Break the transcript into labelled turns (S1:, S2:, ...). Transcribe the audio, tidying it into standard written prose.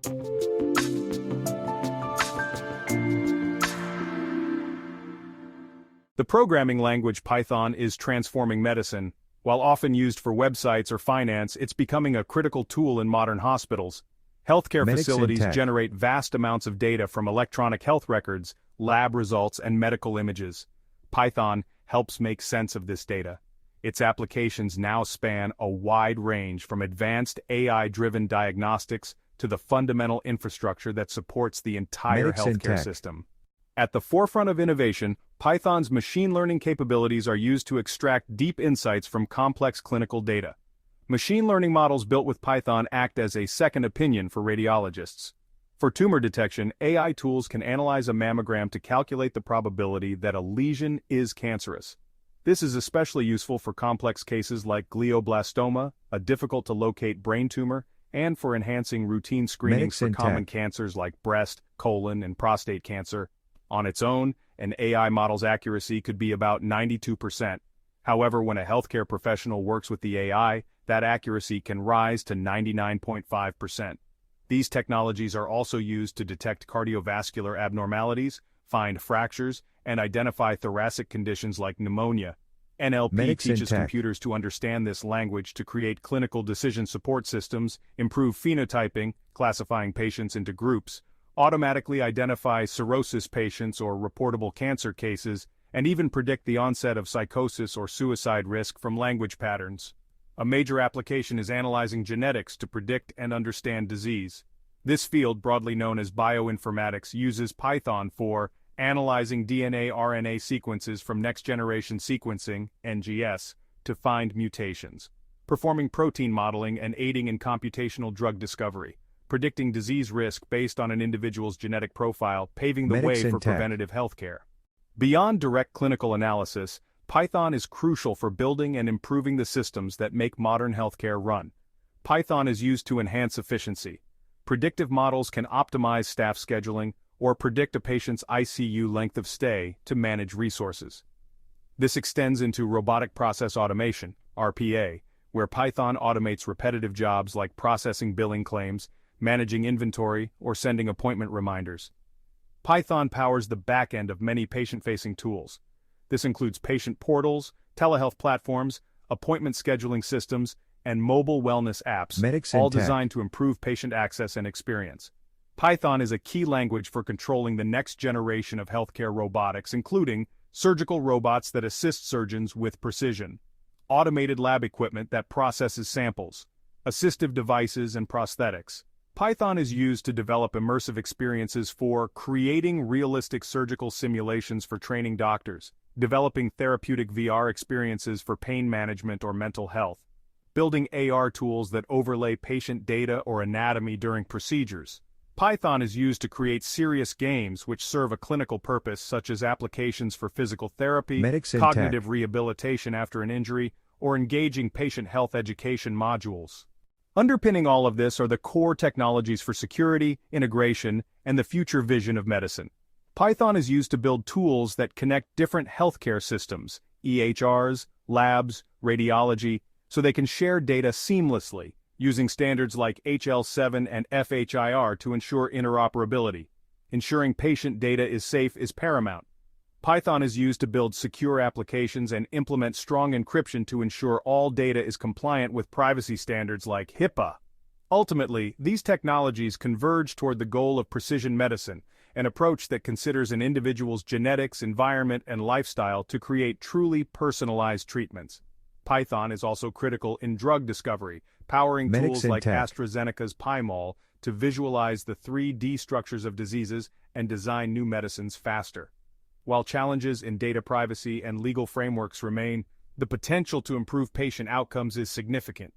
S1: The programming language Python is transforming medicine. While often used for websites or finance, it's becoming a critical tool in modern hospitals. Healthcare facilities generate vast amounts of data from electronic health records, lab results, and medical images. Python helps make sense of this data. Its applications now span a wide range from advanced AI-driven diagnostics to the fundamental infrastructure that supports the entire healthcare system. At the forefront of innovation, Python's machine learning capabilities are used to extract deep insights from complex clinical data. Machine learning models built with Python act as a second opinion for radiologists. For tumor detection, AI tools can analyze a mammogram to calculate the probability that a lesion is cancerous. This is especially useful for complex cases like glioblastoma, a difficult-to-locate brain tumor, and for enhancing routine screenings for common cancers like breast, colon, and prostate cancer. On its own, an AI model's accuracy could be about 92%. However, when a healthcare professional works with the AI, that accuracy can rise to 99.5%. These technologies are also used to detect cardiovascular abnormalities, find fractures, and identify thoracic conditions like pneumonia. NLP teaches computers to understand this language to create clinical decision support systems, improve phenotyping, classifying patients into groups, automatically identify cirrhosis patients or reportable cancer cases, and even predict the onset of psychosis or suicide risk from language patterns. A major application is analyzing genetics to predict and understand disease. This field, broadly known as bioinformatics, uses Python for analyzing DNA-RNA sequences from next-generation sequencing, NGS, to find mutations, performing protein modeling and aiding in computational drug discovery, predicting disease risk based on an individual's genetic profile, paving the way for preventative healthcare. Beyond direct clinical analysis, Python is crucial for building and improving the systems that make modern healthcare run. Python is used to enhance efficiency. Predictive models can optimize staff scheduling or predict a patient's ICU length of stay to manage resources. This extends into robotic process automation, RPA, where Python automates repetitive jobs like processing billing claims, managing inventory, or sending appointment reminders. Python powers the back end of many patient-facing tools. This includes patient portals, telehealth platforms, appointment scheduling systems, and mobile wellness apps, all designed to improve patient access and experience. Python is a key language for controlling the next generation of healthcare robotics, including surgical robots that assist surgeons with precision, automated lab equipment that processes samples, assistive devices and prosthetics. Python is used to develop immersive experiences for creating realistic surgical simulations for training doctors, developing therapeutic VR experiences for pain management or mental health, building AR tools that overlay patient data or anatomy during procedures. Python is used to create serious games which serve a clinical purpose, such as applications for physical therapy, cognitive rehabilitation after an injury, or engaging patient health education modules. Underpinning all of this are the core technologies for security, integration, and the future vision of medicine. Python is used to build tools that connect different healthcare systems, EHRs, labs, radiology, so they can share data seamlessly, using standards like HL7 and FHIR to ensure interoperability. Ensuring patient data is safe is paramount. Python is used to build secure applications and implement strong encryption to ensure all data is compliant with privacy standards like HIPAA. Ultimately, these technologies converge toward the goal of precision medicine, an approach that considers an individual's genetics, environment, and lifestyle to create truly personalized treatments. Python is also critical in drug discovery, powering tools like AstraZeneca's Pymol to visualize the 3D structures of diseases and design new medicines faster. While challenges in data privacy and legal frameworks remain, the potential to improve patient outcomes is significant.